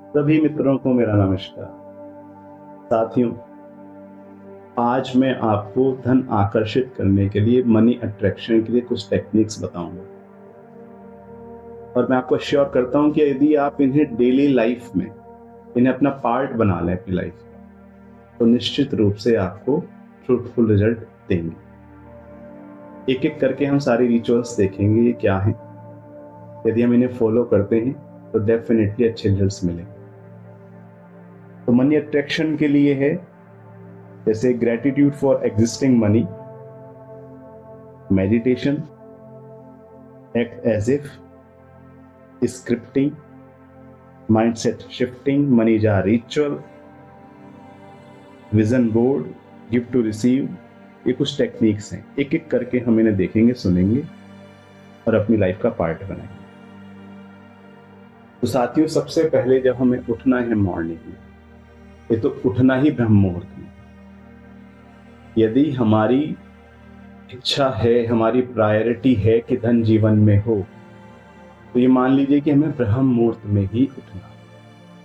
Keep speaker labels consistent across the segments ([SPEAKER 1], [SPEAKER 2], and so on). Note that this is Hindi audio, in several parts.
[SPEAKER 1] सभी मित्रों को मेरा नमस्कार। साथियों, आज मैं आपको धन आकर्षित करने के लिए, मनी अट्रैक्शन के लिए कुछ टेक्निक्स बताऊंगा और मैं आपको श्योर करता हूं कि यदि आप इन्हें डेली लाइफ में, इन्हें अपना पार्ट बना लें अपनी लाइफ का, तो निश्चित रूप से आपको फ्रूटफुल रिजल्ट देंगे। एक एक करके हम सारे रिचुअल्स देखेंगे ये क्या है। यदि हम इन्हें फॉलो करते हैं तो डेफिनेटली अच्छे रिजल्ट्स मिलेंगे। तो मनी अट्रैक्शन के लिए है जैसे gratitude for existing money, meditation, act as if, scripting, mindset shifting, money jar ritual, vision board, give to receive. ये कुछ टेक्निक्स हैं, एक एक करके हम इन्हें देखेंगे, सुनेंगे और अपनी लाइफ का पार्ट बनाएंगे। तो साथियों, सबसे पहले जब हमें उठना है मॉर्निंग में, ये तो उठना ही ब्रह्म मुहूर्त में। यदि हमारी इच्छा है, हमारी प्रायोरिटी है कि धन जीवन में हो, तो ये मान लीजिए कि हमें ब्रह्म मुहूर्त में ही उठना।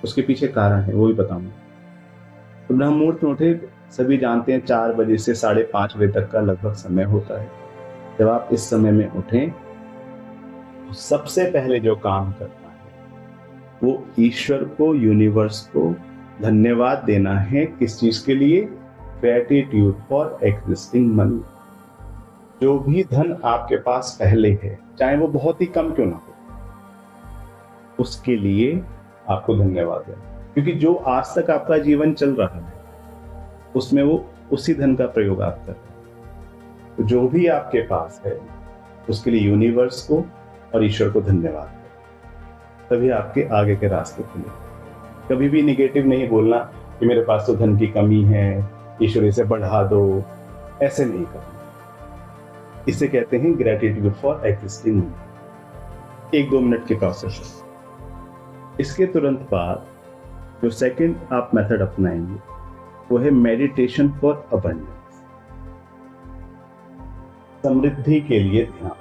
[SPEAKER 1] उसके पीछे कारण है, वो भी बताऊंगा। तो ब्रह्म मुहूर्त में उठे, सभी जानते हैं 4 बजे से 5:30 बजे तक का लगभग समय होता है। जब आप इस समय में उठें तो सबसे पहले जो काम करना है वो ईश्वर को, यूनिवर्स को धन्यवाद देना है। किस चीज के लिए? Gratitude for existing money. जो भी धन आपके पास पहले है, चाहे वो बहुत ही कम क्यों ना हो, उसके लिए आपको धन्यवाद देना। क्योंकि जो आज तक आपका जीवन चल रहा है उसमें वो उसी धन का प्रयोग आप कर रहे हैं। तो जो भी आपके पास है उसके लिए यूनिवर्स को और ईश्वर को धन्यवाद दें, तभी आपके आगे के रास्ते खुले। कभी भी निगेटिव नहीं बोलना कि मेरे पास तो धन की कमी है, ईश्वर इसे बढ़ा दो, ऐसे नहीं करना। इसे कहते हैं gratitude for existing money. 1-2 minute की प्रोसेस है। इसके तुरंत बाद जो सेकंड आप मेथड अपनाएंगे वो है मेडिटेशन फॉर अबंडेंस, समृद्धि के लिए ध्यान।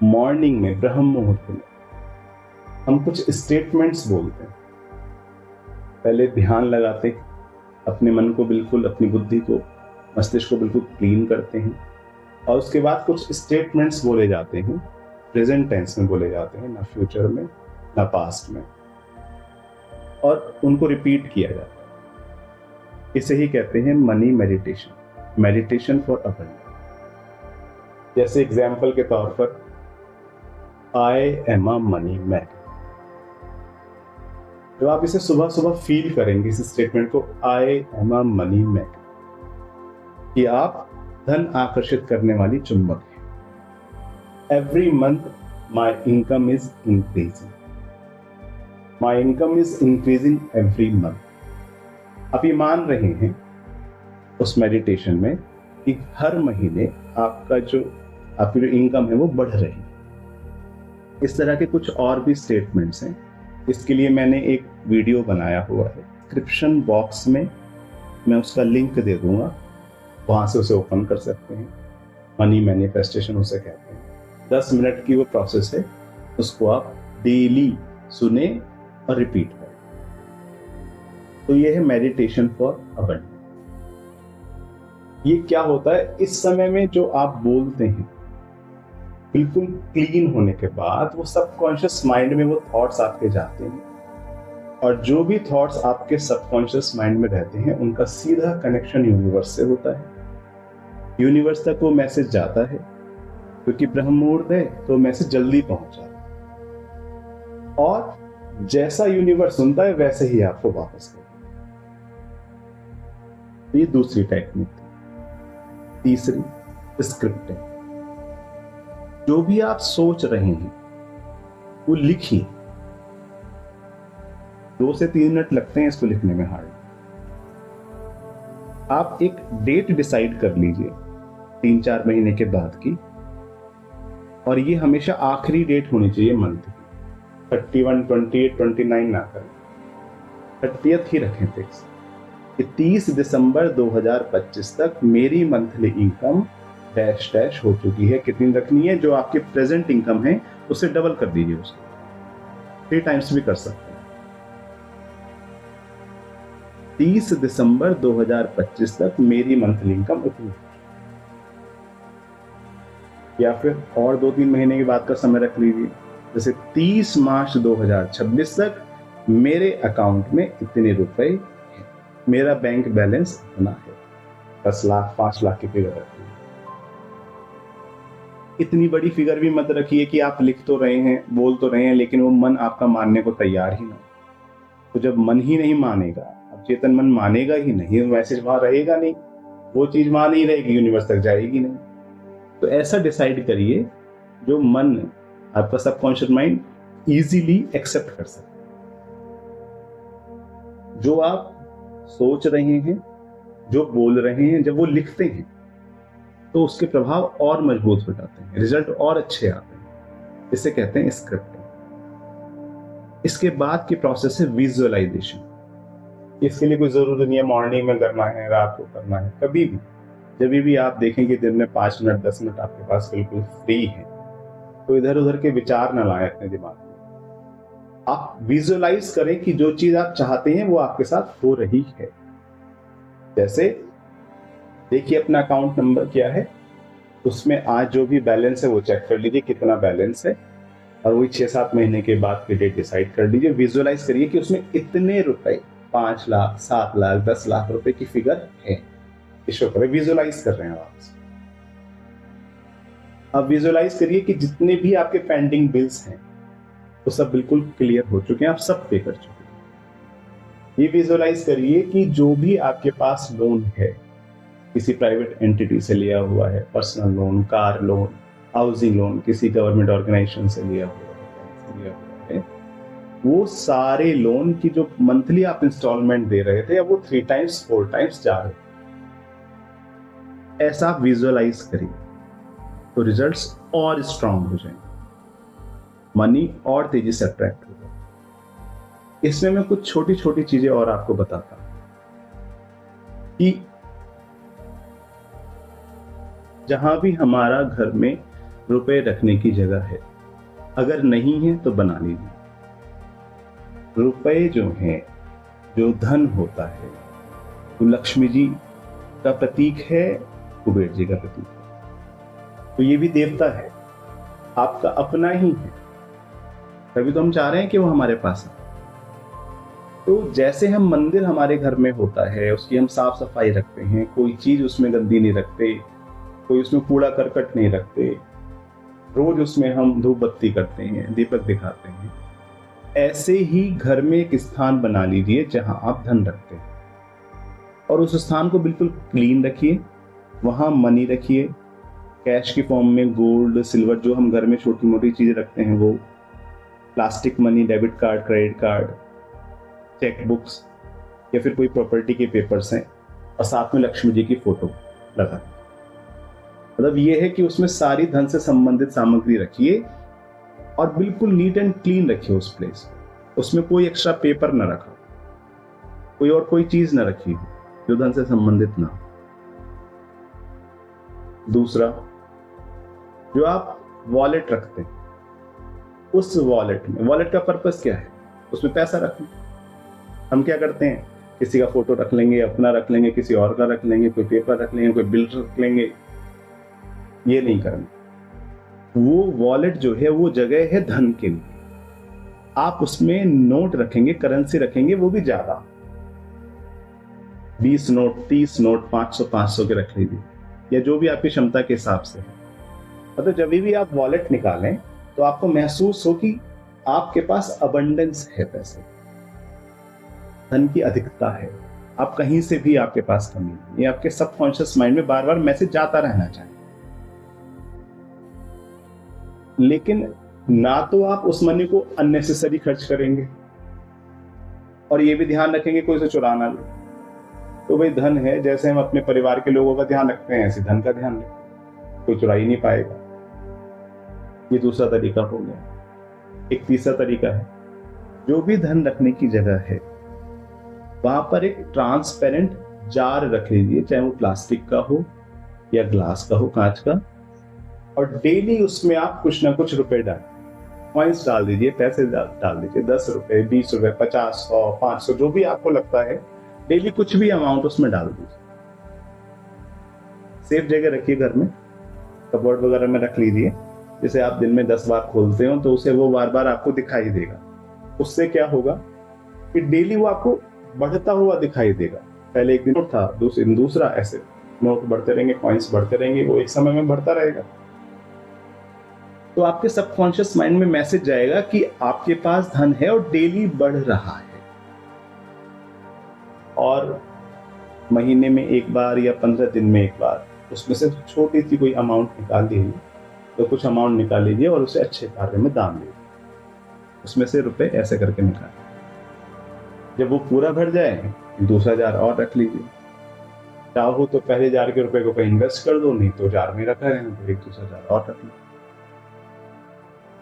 [SPEAKER 1] मॉर्निंग में, ब्रह्म मुहूर्त में हम कुछ स्टेटमेंट्स बोलते हैं। पहले ध्यान लगाते हैं, अपने मन को बिल्कुल, अपनी बुद्धि को, मस्तिष्क को बिल्कुल क्लीन करते हैं और उसके बाद कुछ स्टेटमेंट्स बोले जाते हैं। प्रेजेंट टेंस में बोले जाते हैं, ना फ्यूचर में ना पास्ट में, और उनको रिपीट किया जाता है। इसे ही कहते हैं money meditation, meditation for abundance. जैसे एग्जाम्पल के तौर पर, I am a money man. जब आप इसे सुबह सुबह फील करेंगे, इस स्टेटमेंट को, I am a money man, कि आप धन आकर्षित करने वाली चुंबक है। Every month my income is increasing, my income is increasing every month. आप ये मान रहे हैं उस मेडिटेशन में कि हर महीने आपकी जो इनकम है वो बढ़ रही है। इस तरह के कुछ और भी स्टेटमेंट्स हैं। इसके लिए मैंने एक वीडियो बनाया हुआ है, डिस्क्रिप्शन बॉक्स में मैं उसका लिंक दे दूंगा, वहां से उसे ओपन कर सकते हैं। मनी मैनिफेस्टेशन उसे कहते हैं। 10 मिनट की वो प्रोसेस है, उसको आप डेली सुने और रिपीट करें। तो ये है मेडिटेशन फॉर अबंडेंस। ये क्या होता है? इस समय में जो आप बोलते हैं, बिल्कुल क्लीन होने के बाद वो सबकॉन्शियस माइंड में वो थॉट्स आपके जाते हैं, और जो भी थॉट्स आपके सबकॉन्शियस माइंड में रहते हैं उनका सीधा कनेक्शन यूनिवर्स से होता है। यूनिवर्स तक वो मैसेज जाता है, क्योंकि ब्रह्म मुहूर्त है तो मैसेज जल्दी पहुंच जाता है, और जैसा यूनिवर्स सुनता है वैसे ही आपको वापस करता है। ये दूसरी टेक्निक। तीसरी, स्क्रिप्टिंग। जो भी आप सोच रहे हैं वो लिखिए। 2 से 3 मिनट लगते हैं इसको लिखने में हार्ड। आप एक डेट डिसाइड कर लीजिए 3-4 महीने के बाद की, और ये हमेशा आखिरी डेट होनी चाहिए मंथ की। 31, 28, 29 ना करें, 30th ही रखें फिक्स कि 30 दिसंबर 2025 तक मेरी मंथली इनकम डैश डैश हो चुकी है। कितनी रखनी है? जो आपकी प्रेजेंट इनकम है उससे डबल कर दीजिए उसको। 3 टाइम्स भी कर सकते हैं। 30 दिसंबर 2025 तक मेरी मंथली इनकम इतनी, या फिर और 2-3 महीने की बात का समय रख लीजिए, जैसे 30 मार्च 2026 तक मेरे अकाउंट में इतने रुपए हैं, मेरा बैंक बैलेंस इतना है। 10 लाख 5 लाख की फिगर रखिए। इतनी बड़ी फिगर भी मत रखिए कि आप लिख तो रहे हैं, बोल तो रहे हैं, लेकिन वो मन आपका मानने को तैयार ही ना हो। तो जब मन ही नहीं मानेगा, अब चेतन मन मानेगा ही नहीं, मैसेज वहां रहेगा नहीं, वो चीज वहां नहीं रहेगी, यूनिवर्स तक जाएगी नहीं। तो ऐसा डिसाइड करिए जो मन, आपका सबकॉन्शियस माइंड इजीली एक्सेप्ट कर सके। जो आप सोच रहे हैं, जो बोल रहे हैं, जब वो लिखते हैं तो उसके प्रभाव और मजबूत हो जाते हैं, रिजल्ट और अच्छे आते हैं। इसे कहते हैं स्क्रिप्टिंग। इसके बाद की प्रोसेस है विजुअलाइजेशन। इसके लिए कोई जरूरत नहीं है मॉर्निंग में करना है, रात को करना है, कभी भी जब भी आप देखेंगे दिन में 5 मिनट 10 मिनट आपके पास बिल्कुल फ्री है, तो इधर उधर के विचार न लाएं अपने दिमाग में। आप विजुअलाइज करें कि जो चीज आप चाहते हैं वो आपके साथ हो रही है। जैसे देखिए अपना अकाउंट नंबर क्या है, उसमें आज जो भी बैलेंस है वो चेक कर लीजिए कितना बैलेंस है, और वही 6-7 महीने के बाद की डेट डिसाइड कर लीजिए। विजुअलाइज करिए कि उसमें इतने रुपए, 5 लाख 7 लाख 10 लाख रुपए की फिगर है। इसको करें, विजुअलाइज कर रहे हैं आप। अब विजुअलाइज करिए कि जितने भी आपके पेंडिंग बिल्स हैं वो सब बिल्कुल क्लियर हो चुके हैं, आप सब पे कर चुके हैं। ये विजुअलाइज करिए कि जो भी आपके पास लोन है, किसी प्राइवेट एंटिटी से लिया हुआ है, personal loan, car loan, housing loan, किसी गवर्नमेंट ऑर्गेनाइजेशन से लिया हुआ है, वो सारे लोन की जो मंथली आप इंस्टॉलमेंट दे रहे थे, अब वो 3 टाइम्स 4 टाइम्स जा रहे। ऐसा आप विजुअलाइज करिए तो रिजल्ट्स और स्ट्रांग हो जाएंगे, मनी और तेजी से अट्रैक्ट होगा। इसमें मैं कुछ छोटी छोटी चीजें और आपको बताता हूं कि जहां भी हमारा घर में रुपए रखने की जगह है, अगर नहीं है तो बना लीजिए। रुपए जो हैं, जो धन होता है, वो लक्ष्मी जी का प्रतीक है, कुबेर जी का प्रतीक है। तो ये भी देवता है, आपका अपना ही है, तभी तो हम चाह रहे हैं कि वो हमारे पास है। तो जैसे हम मंदिर हमारे घर में होता है, उसकी हम साफ सफाई रखते हैं, कोई चीज उसमें गंदी नहीं रखते, कोई उसमें कूड़ा करकट नहीं रखते, रोज उसमें हम धूप बत्ती करते हैं, दीपक दिखाते हैं, ऐसे ही घर में एक स्थान बना लीजिए जहां आप धन रखते हैं, और उस स्थान को बिल्कुल क्लीन रखिए। वहां मनी रखिए, कैश की फॉर्म में गोल्ड सिल्वर, जो हम घर में छोटी मोटी चीजें रखते हैं वो, plastic money, debit card, credit card, cheque books, या फिर कोई प्रॉपर्टी के पेपर्स हैं, और साथ में लक्ष्मी जी की फोटो लगा। मतलब ये है कि उसमें सारी धन से संबंधित सामग्री रखिए और बिल्कुल नीट एंड क्लीन रखिए उस प्लेस। उसमें कोई एक्स्ट्रा पेपर ना रखा, कोई और कोई चीज ना रखी जो धन से संबंधित ना हो। दूसरा, जो आप वॉलेट रखते हैं, उस वॉलेट में, वॉलेट का पर्पस क्या है, उसमें पैसा रखना। हम क्या करते हैं, किसी का फोटो रख लेंगे, अपना रख लेंगे, किसी और का रख लेंगे, कोई पेपर रख लेंगे, कोई बिल रख लेंगे। ये नहीं करना। वो वॉलेट जो है वो जगह है धन के लिए। आप उसमें नोट रखेंगे, करेंसी रखेंगे, वो भी ज्यादा, 20 नोट, 30 नोट, 500 के रख लीजिए, या जो भी आपकी क्षमता के हिसाब से है। मतलब जब भी आप वॉलेट निकालें तो आपको महसूस हो कि आपके पास अबंडेंस है, पैसे, धन की अधिकता है, आप कहीं से भी आपके पास कमी नहीं। ये आपके सबकॉन्शियस माइंड में बार बार मैसेज जाता रहना चाहिए। लेकिन ना तो आप उस मनी को अननेसेसरी खर्च करेंगे, और ये भी ध्यान रखेंगे कोई से चुरा ना ले। तो भाई धन है, जैसे हम अपने परिवार के लोगों का ध्यान रखते हैं, ऐसे धन का ध्यान रखें, कोई चुरा ही नहीं पाएगा। ये दूसरा तरीका हो गया। एक तीसरा तरीका है, जो भी धन रखने की जगह है वहां पर एक ट्रांसपेरेंट जार रख लीजिए, चाहे वो प्लास्टिक का हो या ग्लास का हो, कांच का, और डेली उसमें आप कुछ ना कुछ रुपए डालें। कॉइन्स डाल दीजिए, पैसे डाल दीजिए, 10 रुपए, 20 रुपए, 50, 100, 500, जो भी आपको लगता है, डेली कुछ भी अमाउंट उसमें डाल दीजिए। सेफ जगह रखिए, घर में कपबोर्ड वगैरह में रख लीजिए। जैसे आप दिन में 10 बार खोलते हो तो उसे वो बार बार आपको दिखाई देगा। उससे क्या होगा कि डेली वो आपको बढ़ता हुआ दिखाई देगा। पहले एक दिन नोट था, दूसरा, ऐसे नोट बढ़ते रहेंगे, कॉइन्स बढ़ते रहेंगे, वो एक समय में बढ़ता रहेगा। तो आपके सबकॉन्शियस माइंड में मैसेज जाएगा कि आपके पास धन है और डेली बढ़ रहा है। और महीने में एक बार या 15 दिन में एक बार उसमें से छोटी सी कोई अमाउंट निकाल लीजिए, तो कुछ अमाउंट निकाल लीजिए और उसे अच्छे कार्य में दान दीजिए। उसमें से रुपए ऐसे करके निकालिए। जब वो पूरा भर जाए, दूसरा जार और रख लीजिए। चाहो तो पहले जार के रुपए को कहीं इन्वेस्ट कर दो, नहीं तो जार में रखा रहने दो, एक दूसरा जार और रख लीजिए।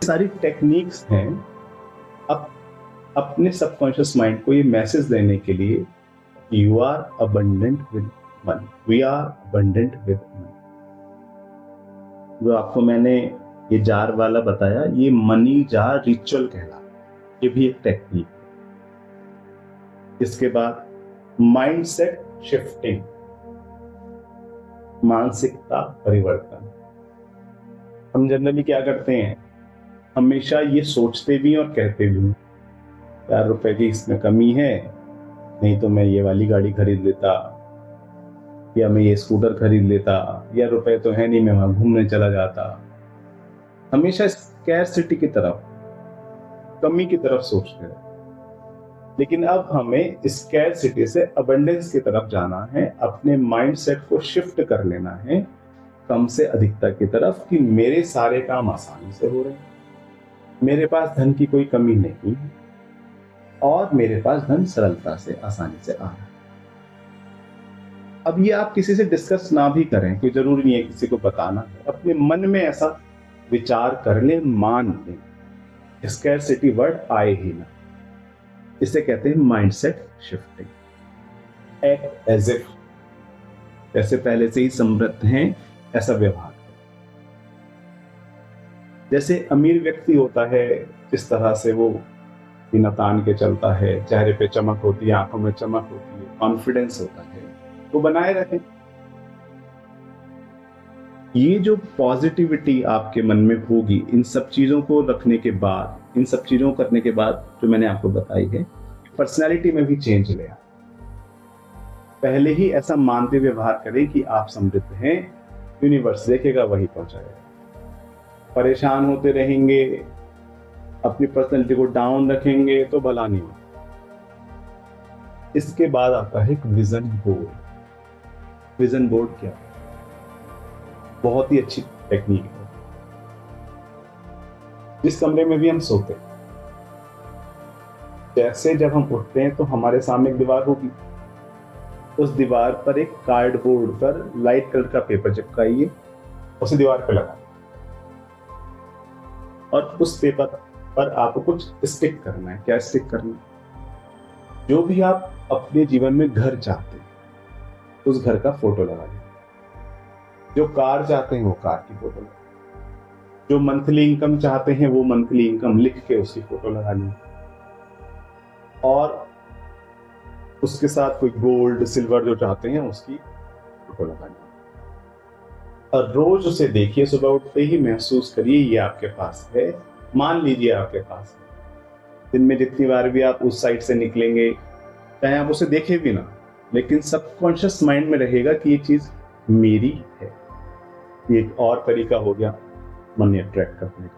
[SPEAKER 1] सारी टेक्निक्स हैं अब अपने सबकॉन्शियस माइंड को ये मैसेज देने के लिए, you are abundant with money, we are abundant with money. जो आपको मैंने ये जार वाला बताया, ये मनी जार रिचुअल कहलाता है, ये भी एक टेक्निक है। इसके बाद माइंडसेट शिफ्टिंग, मानसिकता परिवर्तन। हम जनरली क्या करते हैं, हमेशा ये सोचते भी और कहते भी हैं, यार रुपए की इसमें कमी है, नहीं तो मैं ये वाली गाड़ी खरीद लेता, या मैं ये स्कूटर खरीद लेता, या रुपए तो है नहीं, मैं वहां घूमने चला जाता। हमेशा स्कैरसिटी की तरफ, कमी की तरफ सोचते हैं। लेकिन अब हमें स्कैरसिटी से अबंडेंस की तरफ जाना है, अपने माइंडसेट को शिफ्ट कर लेना है कम से अधिकता की तरफ, कि मेरे सारे काम आसानी से हो रहे हैं, मेरे पास धन की कोई कमी नहीं है और मेरे पास धन सरलता से, आसानी से आ रहा है। अब ये आप किसी से डिस्कस ना भी करें, कोई जरूरी नहीं है किसी को बताना है, अपने मन में ऐसा विचार कर ले, मान ले, स्कैरसिटी वर्ड आए ही ना। इसे कहते हैं mindset shifting. Act as if जैसे पहले से ही समृद्ध हैं, ऐसा व्यवहार करें। जैसे अमीर व्यक्ति होता है, जिस तरह से वो बिना तान के चलता है, चेहरे पे चमक होती है, आंखों में चमक होती है, कॉन्फिडेंस होता है, वो बनाए रखें। ये जो पॉजिटिविटी आपके मन में होगी, इन सब चीजों को रखने के बाद, इन सब चीजों को करने के बाद जो मैंने आपको बताई है, पर्सनैलिटी में भी चेंज ले आए। पहले ही ऐसा मानते व्यवहार करें कि आप समृद्ध हैं, यूनिवर्स देखेगा वही पहुंचाएगा। परेशान होते रहेंगे, अपनी पर्सनैलिटी को डाउन रखेंगे तो भला नहीं होगा। इसके बाद आता है एक विजन बोर्ड। विजन बोर्ड क्या है? बहुत ही अच्छी टेक्निक है। जिस कमरे में भी हम सोते हैं, जैसे जब हम उठते हैं तो हमारे सामने एक दीवार होगी, उस दीवार पर एक कार्डबोर्ड पर लाइट कलर का पेपर चिपकाइए, उसे दीवार पर लगाइए और उस पेपर पर आपको कुछ स्टिक करना है। क्या स्टिक करना है? जो भी आप अपने जीवन में घर चाहते हैं, उस घर का फोटो लगाइए। जो कार चाहते हैं वो कार की फोटो लगाइए। जो मंथली इनकम चाहते हैं वो मंथली इनकम लिख के उसकी फोटो लगा लीजिए। और उसके साथ कोई गोल्ड सिल्वर जो चाहते हैं उसकी फोटो लगा लीजिए। और रोज उसे देखिए, सुबह उठते ही महसूस करिए ये आपके पास है, मान लीजिए आपके पास है। दिन में जितनी बार भी आप उस साइड से निकलेंगे, चाहे आप उसे देखे भी ना, लेकिन सबकॉन्शियस माइंड में रहेगा कि ये चीज मेरी है। ये एक और तरीका हो गया मनी अट्रैक्ट करने का।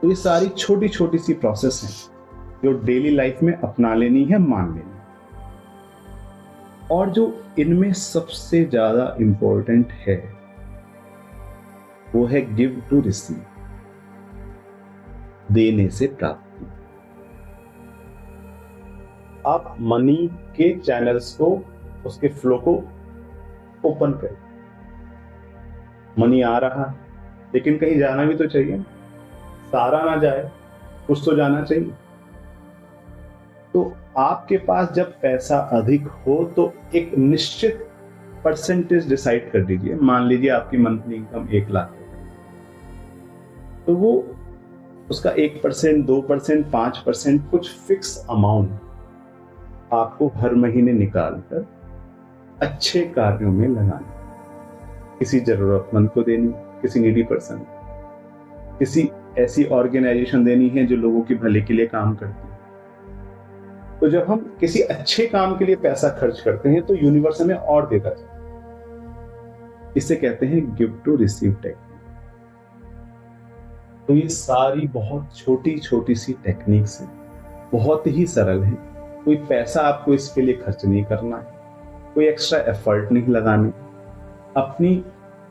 [SPEAKER 1] तो ये सारी छोटी छोटी सी प्रोसेस हैं जो डेली लाइफ में अपना लेनी है, मान लेनी है। और जो इनमें सबसे ज्यादा इंपॉर्टेंट है वो है गिव टू रिसीव, देने से प्राप्ति। आप मनी के चैनल्स को, उसके फ्लो को ओपन करें। मनी आ रहा है, लेकिन कहीं जाना भी तो चाहिए, सारा ना जाए, कुछ तो जाना चाहिए। तो आपके पास जब पैसा अधिक हो तो एक निश्चित परसेंटेज डिसाइड कर दीजिए। मान लीजिए आपकी मंथली इनकम 1 लाख है, तो वो उसका 1%, 2%, 5% कुछ फिक्स अमाउंट आपको हर महीने निकालकर अच्छे कार्यों में लगाना, किसी जरूरतमंद को देनी, किसी नीडी पर्सन, किसी ऐसी ऑर्गेनाइजेशन देनी है जो लोगों के भले के लिए काम करती है। तो जब हम किसी अच्छे काम के लिए पैसा खर्च करते हैं तो यूनिवर्स हमें और देता है। इसे कहते हैं गिव टू रिसीव टेक्निक। तो ये सारी बहुत छोटी छोटी सी टेक्निक्स हैं, बहुत ही सरल है। कोई पैसा आपको इसके लिए खर्च नहीं करना है, कोई एक्स्ट्रा एफर्ट नहीं लगानी, अपनी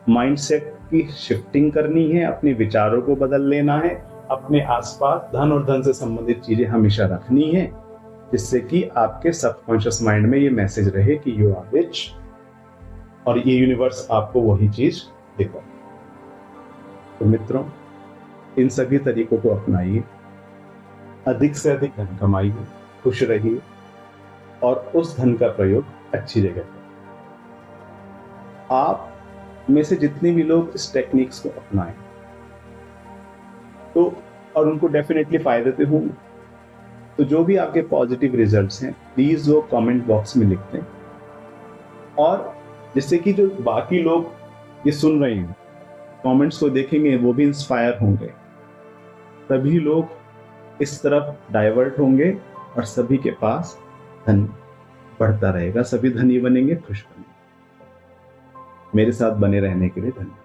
[SPEAKER 1] माइंडसेट की शिफ्टिंग करनी है, अपने विचारों को बदल लेना है, अपने आसपास धन और धन से संबंधित चीजें हमेशा रखनी है, जिससे कि आपके सबकॉन्शियस माइंड में ये मैसेज रहे कि यू आर रिच, और ये यूनिवर्स आपको वही चीज देगा। तो मित्रों, इन सभी तरीकों को अपनाइए, अधिक से अधिक धन कमाइए, खुश रहिए और उस धन का प्रयोग अच्छी जगह करें। आप में से जितने भी लोग इस टेक्निक्स को अपनाएं तो और उनको डेफिनेटली फायदे तो होंगे, तो जो भी आपके पॉजिटिव रिजल्ट्स हैं प्लीज वो कमेंट बॉक्स में लिख दें, और जिससे कि जो बाकी लोग ये सुन रहे हैं कमेंट्स को देखेंगे वो भी इंस्पायर होंगे, सभी लोग इस तरफ डाइवर्ट होंगे और सभी के पास धन बढ़ता रहेगा, सभी धनी बनेंगे, खुश बनेंगे। मेरे साथ बने रहने के लिए धन्यवाद।